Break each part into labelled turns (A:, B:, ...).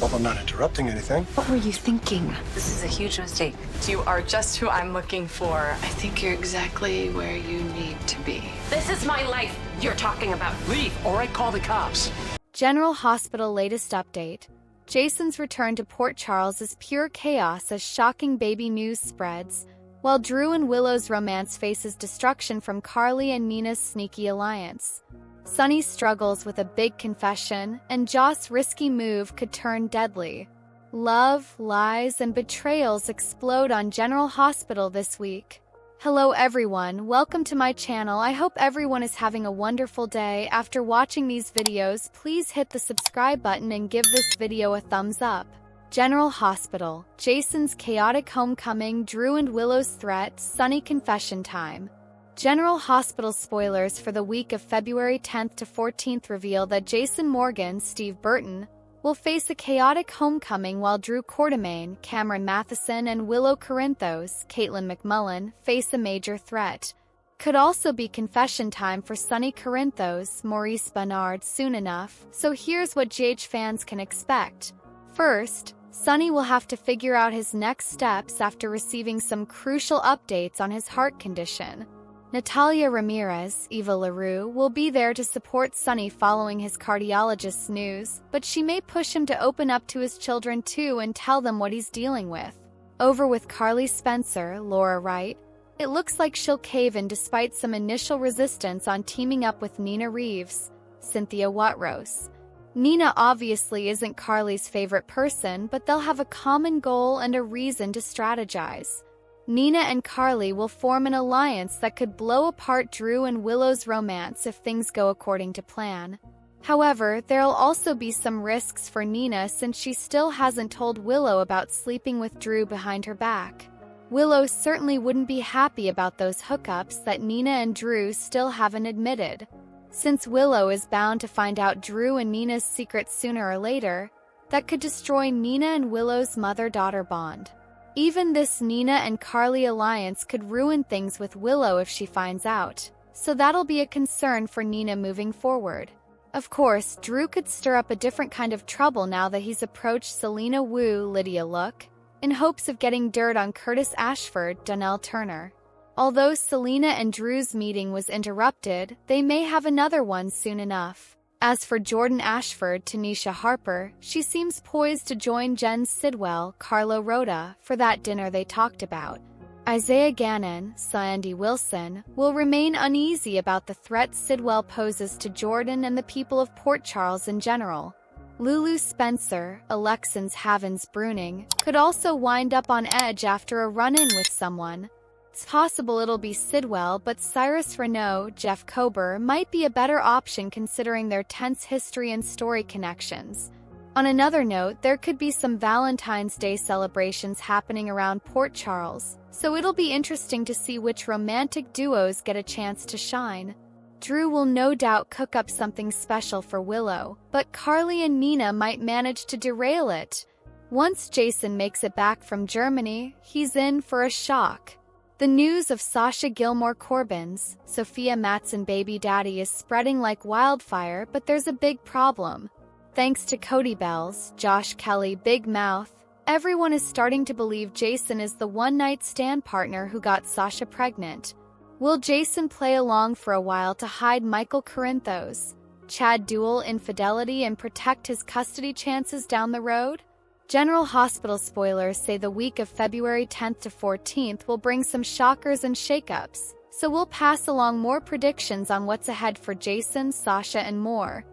A: Hope I'm not interrupting anything.
B: What were you thinking?
C: This is a huge mistake.
D: You are just who I'm looking for.
B: I think you're exactly where you need to be.
C: This is my life you're talking about.
A: Leave, or I call the cops.
E: General Hospital latest update. Jason's return to Port Charles is pure chaos as shocking baby news spreads, while Drew and Willow's romance faces destruction from Carly and Nina's sneaky alliance. Sunny struggles with a big confession, and Joss' risky move could turn deadly. Love, lies, and betrayals explode on General Hospital this week. Hello everyone, welcome to my channel. I hope everyone is having a wonderful day. After watching these videos, please hit the subscribe button and give this video a thumbs up. General Hospital, Jason's chaotic homecoming, Drew and Willow's threat, Sunny confession time. General Hospital spoilers for the week of February 10th to 14th reveal that Jason Morgan, Steve Burton, will face a chaotic homecoming while Drew Quartermain, Cameron Matheson, and Willow Corinthos, Caitlin McMullen, face a major threat. Could also be confession time for Sunny Corinthos, Maurice Bernard soon enough, so here's what GH fans can expect. First, Sunny will have to figure out his next steps after receiving some crucial updates on his heart condition. Natalia Ramirez, Eva LaRue, will be there to support Sunny following his cardiologist's news, but she may push him to open up to his children too and tell them what he's dealing with. Over with Carly Spencer, Laura Wright, it looks like she'll cave in despite some initial resistance on teaming up with Nina Reeves, Cynthia Watrose. Nina obviously isn't Carly's favorite person, but they'll have a common goal and a reason to strategize. Nina and Carly will form an alliance that could blow apart Drew and Willow's romance if things go according to plan. However, there'll also be some risks for Nina since she still hasn't told Willow about sleeping with Drew behind her back. Willow certainly wouldn't be happy about those hookups that Nina and Drew still haven't admitted. Since Willow is bound to find out Drew and Nina's secrets sooner or later, that could destroy Nina and Willow's mother-daughter bond. Even this Nina and Carly alliance could ruin things with Willow if she finds out, so that'll be a concern for Nina moving forward. Of course, Drew could stir up a different kind of trouble now that he's approached Selena Wu, Lydia Look, in hopes of getting dirt on Curtis Ashford, Donnell Turner. Although Selena and Drew's meeting was interrupted, they may have another one soon enough. As for Jordan Ashford, Tanisha Harper, she seems poised to join Jen Sidwell, Carlo Rhoda, for that dinner they talked about. Isaiah Gannon, Sandy Wilson, will remain uneasy about the threat Sidwell poses to Jordan and the people of Port Charles in general. Lulu Spencer, Alexans Havens Bruning, could also wind up on edge after a run-in with someone. It's possible it'll be Sidwell, but Cyrus Renaud, Jeff Kober, might be a better option considering their tense history and story connections. On another note, there could be some Valentine's Day celebrations happening around Port Charles, so it'll be interesting to see which romantic duos get a chance to shine. Drew will no doubt cook up something special for Willow, but Carly and Nina might manage to derail it. Once Jason makes it back from Germany, he's in for a shock. The news of Sasha Gilmore Corbin's, Sophia Matson baby daddy is spreading like wildfire, but there's a big problem. Thanks to Cody Bells, Josh Kelly, Big Mouth, everyone is starting to believe Jason is the one-night stand partner who got Sasha pregnant. Will Jason play along for a while to hide Michael Corinthos, Chad Duell infidelity and protect his custody chances down the road? General Hospital spoilers say the week of February 10th to 14th will bring some shockers and shakeups, so we'll pass along more predictions on what's ahead for Jason, Sasha, and more.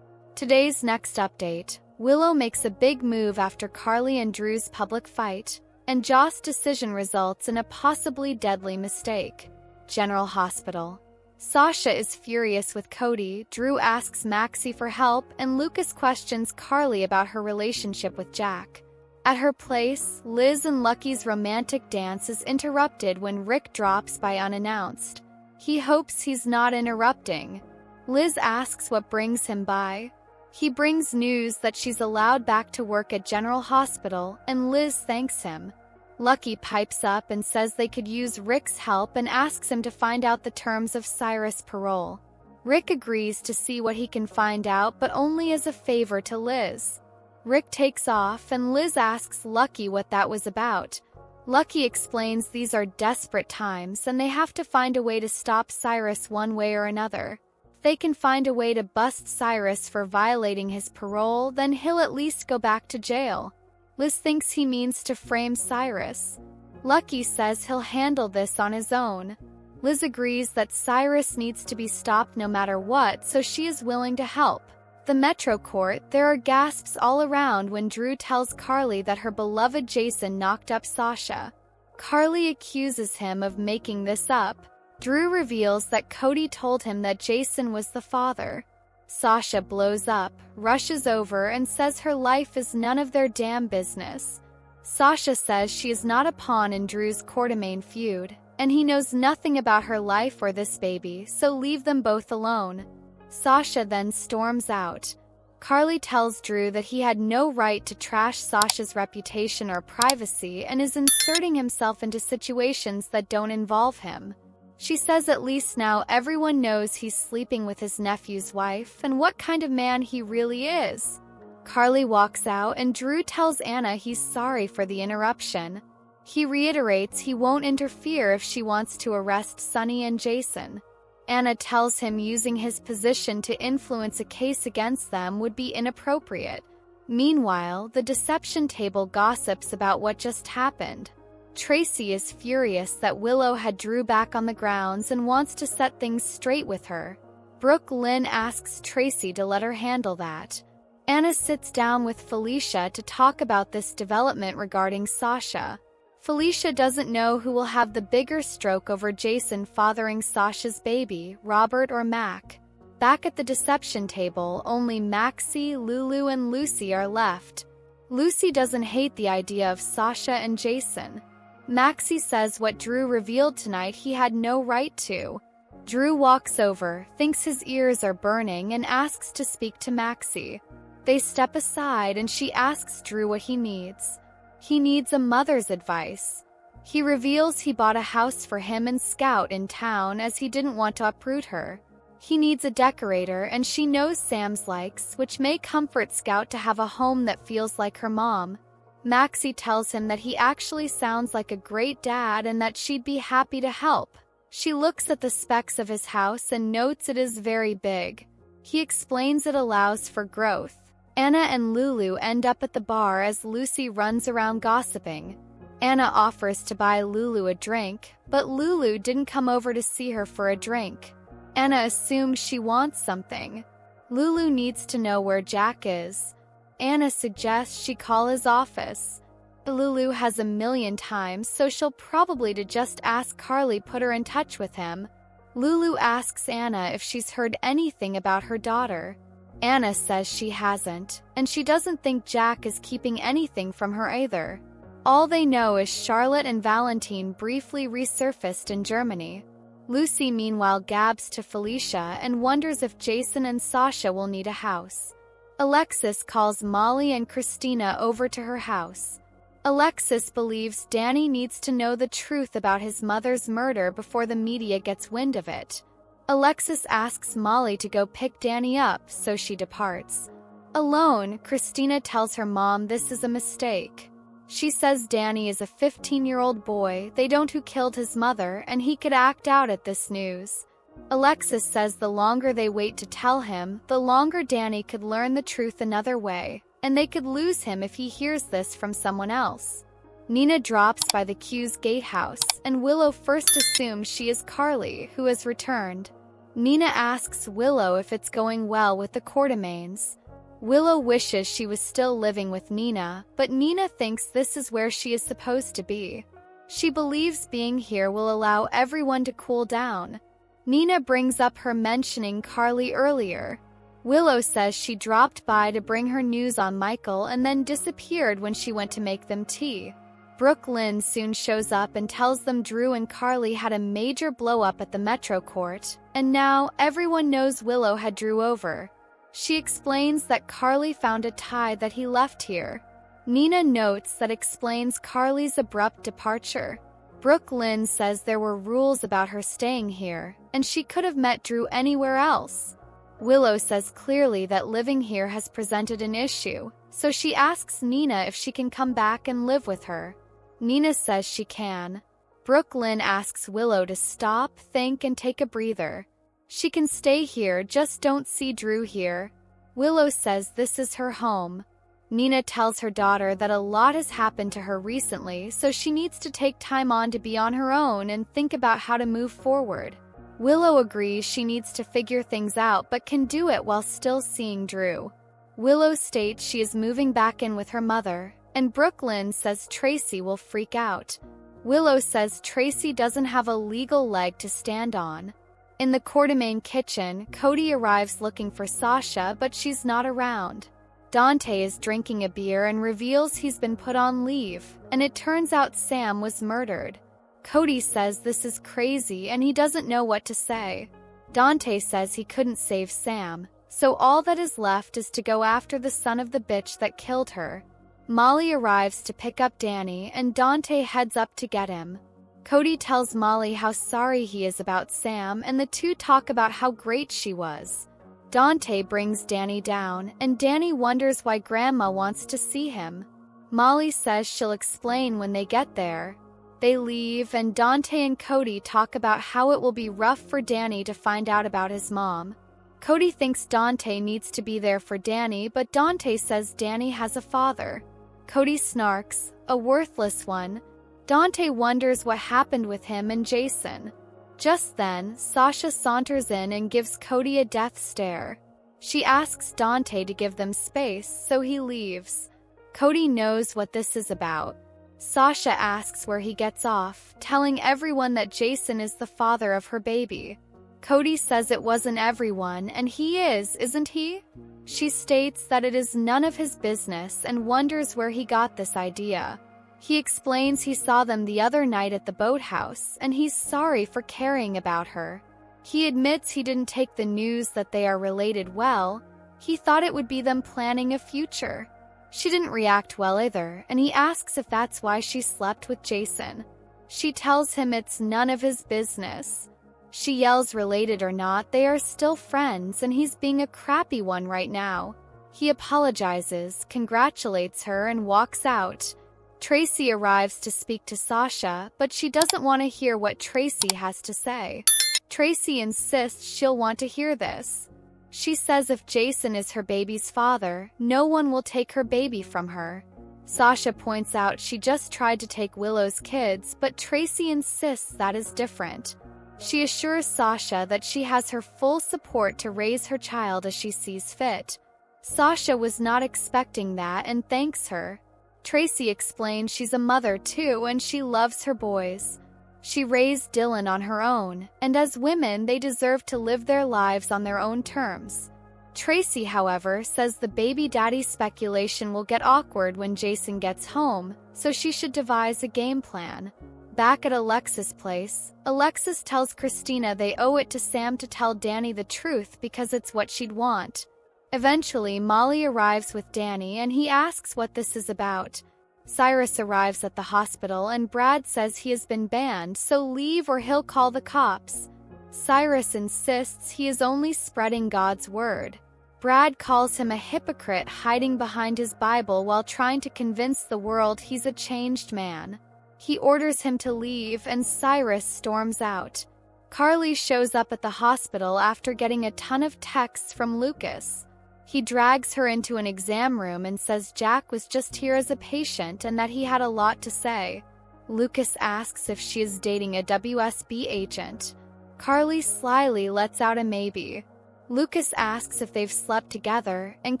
E: Today's next update: Willow makes a big move after Carly and Drew's public fight, and Joss' decision results in a possibly deadly mistake. General Hospital. Sasha is furious with Cody, Drew asks Maxie for help, and Lucas questions Carly about her relationship with Jack. At her place, Liz and Lucky's romantic dance is interrupted when Rick drops by unannounced. He hopes he's not interrupting. Liz asks what brings him by. He brings news that she's allowed back to work at General Hospital, and Liz thanks him. Lucky pipes up and says they could use Rick's help and asks him to find out the terms of Cyrus' parole. Rick agrees to see what he can find out, but only as a favor to Liz. Rick takes off and Liz asks Lucky what that was about. Lucky explains these are desperate times and they have to find a way to stop Cyrus one way or another. If they can find a way to bust Cyrus for violating his parole, then he'll at least go back to jail. Liz thinks he means to frame Cyrus. Lucky says he'll handle this on his own. Liz agrees that Cyrus needs to be stopped no matter what, so she is willing to help. The Metro Court, there are gasps all around when Drew tells Carly that her beloved Jason knocked up Sasha. Carly accuses him of making this up. Drew reveals that Cody told him that Jason was the father. Sasha blows up, rushes over, and says her life is none of their damn business. Sasha says she is not a pawn in Drew's Quartermain feud, and he knows nothing about her life or this baby, so leave them both alone. Sasha then storms out. Carly tells Drew that he had no right to trash Sasha's reputation or privacy and is inserting himself into situations that don't involve him. She says at least now everyone knows he's sleeping with his nephew's wife and what kind of man he really is. Carly walks out and Drew tells Anna he's sorry for the interruption. He reiterates he won't interfere if she wants to arrest Sonny and Jason. Anna tells him using his position to influence a case against them would be inappropriate. Meanwhile, the deception table gossips about what just happened. Tracy is furious that Willow had Drew back on the grounds and wants to set things straight with her. Brooke Lynn asks Tracy to let her handle that. Anna sits down with Felicia to talk about this development regarding Sasha. Felicia doesn't know who will have the bigger stroke over Jason fathering Sasha's baby, Robert or Mac. Back at the deception table, only Maxie, Lulu, and Lucy are left. Lucy doesn't hate the idea of Sasha and Jason. Maxie says what Drew revealed tonight he had no right to. Drew walks over, thinks his ears are burning, and asks to speak to Maxie. They step aside and she asks Drew what he needs. He needs a mother's advice. He reveals he bought a house for him and Scout in town as he didn't want to uproot her. He needs a decorator and she knows Sam's likes, which may comfort Scout to have a home that feels like her mom. Maxie tells him that he actually sounds like a great dad and that she'd be happy to help. She looks at the specs of his house and notes it is very big. He explains it allows for growth. Anna and Lulu end up at the bar as Lucy runs around gossiping. Anna offers to buy Lulu a drink, but Lulu didn't come over to see her for a drink. Anna assumes she wants something. Lulu needs to know where Jack is. Anna suggests she call his office. Lulu has a million times, so she'll probably just ask Carly put her in touch with him. Lulu asks Anna if she's heard anything about her daughter. Anna says she hasn't, and she doesn't think Jack is keeping anything from her either. All they know is Charlotte and Valentine briefly resurfaced in Germany. Lucy meanwhile gabs to Felicia and wonders if Jason and Sasha will need a house. Alexis calls Molly and Christina over to her house. Alexis believes Danny needs to know the truth about his mother's murder before the media gets wind of it. Alexis asks Molly to go pick Danny up, so she departs. Alone, Christina tells her mom this is a mistake. She says Danny is a 15-year-old boy, they don't who killed his mother, and he could act out at this news. Alexis says the longer they wait to tell him, the longer Danny could learn the truth another way, and they could lose him if he hears this from someone else. Nina drops by the Q's gatehouse, and Willow first assumes she is Carly, who has returned. Nina asks Willow if it's going well with the Quartermains. Willow wishes she was still living with Nina, but Nina thinks this is where she is supposed to be. She believes being here will allow everyone to cool down. Nina brings up her mentioning Carly earlier. Willow says she dropped by to bring her news on Michael and then disappeared when she went to make them tea. Brooke Lynn soon shows up and tells them Drew and Carly had a major blow-up at the Metro Court, and now everyone knows Willow had Drew over. She explains that Carly found a tie that he left here. Nina notes that explains Carly's abrupt departure. Brooke Lynn says there were rules about her staying here, and she could have met Drew anywhere else. Willow says clearly that living here has presented an issue, so she asks Nina if she can come back and live with her. Nina says she can. Brooklyn asks Willow to stop, think, and take a breather. She can stay here, just don't see Drew here. Willow says this is her home. Nina tells her daughter that a lot has happened to her recently, so she needs to take time on to be on her own and think about how to move forward. Willow agrees she needs to figure things out but can do it while still seeing Drew. Willow states she is moving back in with her mother, and Brooklyn says Tracy will freak out. Willow says Tracy doesn't have a legal leg to stand on. In the Quartermaine kitchen, Cody arrives looking for Sasha, but she's not around. Dante is drinking a beer and reveals he's been put on leave, and it turns out Sam was murdered. Cody says this is crazy and he doesn't know what to say. Dante says he couldn't save Sam, so all that is left is to go after the son of the bitch that killed her. Molly arrives to pick up Danny and Dante heads up to get him. Cody tells Molly how sorry he is about Sam and the two talk about how great she was. Dante brings Danny down, and Danny wonders why Grandma wants to see him. Molly says she'll explain when they get there. They leave, and Dante and Cody talk about how it will be rough for Danny to find out about his mom. Cody thinks Dante needs to be there for Danny, but Dante says Danny has a father. Cody snarks, a worthless one. Dante wonders what happened with him and Jason. Just then, Sasha saunters in and gives Cody a death stare. She asks Dante to give them space, so he leaves. Cody knows what this is about. Sasha asks where he gets off, telling everyone that Jason is the father of her baby. Cody says it wasn't everyone, and he is, isn't he? She states that it is none of his business and wonders where he got this idea. He explains he saw them the other night at the boathouse, and he's sorry for caring about her. He admits he didn't take the news that they are related well. He thought it would be them planning a future. She didn't react well either, and he asks if that's why she slept with Jason. She tells him it's none of his business. She yells related or not, they are still friends, and he's being a crappy one right now. He apologizes, congratulates her, and walks out. Tracy arrives to speak to Sasha, but she doesn't want to hear what Tracy has to say. Tracy insists she'll want to hear this. She says if Jason is her baby's father, no one will take her baby from her. Sasha points out she just tried to take Willow's kids, but Tracy insists that is different. She assures Sasha that she has her full support to raise her child as she sees fit. Sasha was not expecting that and thanks her. Tracy explains she's a mother too and she loves her boys. She raised Dylan on her own, and as women they deserve to live their lives on their own terms. Tracy, however, says the baby daddy speculation will get awkward when Jason gets home, so she should devise a game plan. Back at Alexis' place, Alexis tells Christina they owe it to Sam to tell Danny the truth because it's what she'd want. Eventually, Molly arrives with Danny and he asks what this is about. Cyrus arrives at the hospital and Brad says he has been banned, so leave or he'll call the cops. Cyrus insists he is only spreading God's word. Brad calls him a hypocrite hiding behind his Bible while trying to convince the world he's a changed man. He orders him to leave and Cyrus storms out. Carly shows up at the hospital after getting a ton of texts from Lucas. He drags her into an exam room and says Jack was just here as a patient and that he had a lot to say. Lucas asks if she is dating a WSB agent. Carly slyly lets out a maybe. Lucas asks if they've slept together, and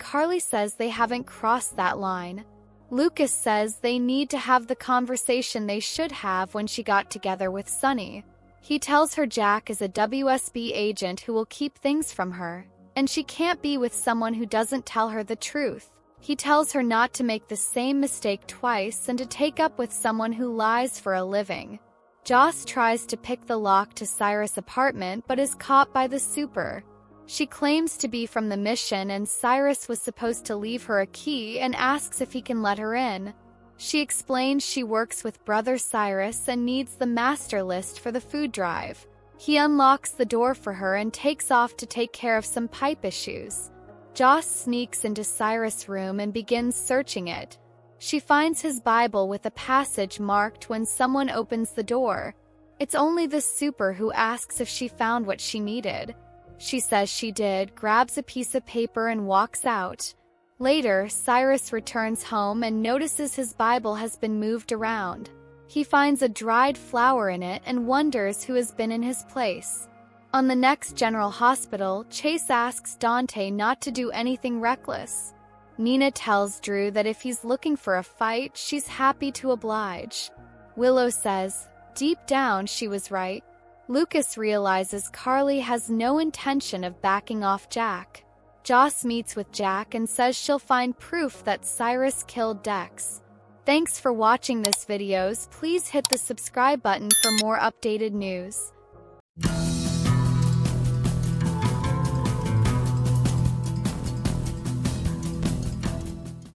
E: Carly says they haven't crossed that line. Lucas says they need to have the conversation they should have when she got together with Sunny. He tells her Jack is a WSB agent who will keep things from her, and she can't be with someone who doesn't tell her the truth. He tells her not to make the same mistake twice and to take up with someone who lies for a living. Joss tries to pick the lock to Cyrus' apartment but is caught by the super. She claims to be from the mission and Cyrus was supposed to leave her a key and asks if he can let her in. She explains she works with Brother Cyrus and needs the master list for the food drive. He unlocks the door for her and takes off to take care of some pipe issues. Joss sneaks into Cyrus' room and begins searching it. She finds his Bible with a passage marked when someone opens the door. It's only the super who asks if she found what she needed. She says she did, grabs a piece of paper and walks out. Later, Cyrus returns home and notices his Bible has been moved around. He finds a dried flower in it and wonders who has been in his place. On the next General Hospital, Chase asks Dante not to do anything reckless. Nina tells Drew that if he's looking for a fight, she's happy to oblige. Willow says, deep down she was right. Lucas realizes Carly has no intention of backing off Jack. Joss meets with Jack and says she'll find proof that Cyrus killed Dex. Thanks for watching this videos. Please hit the subscribe button for more updated news.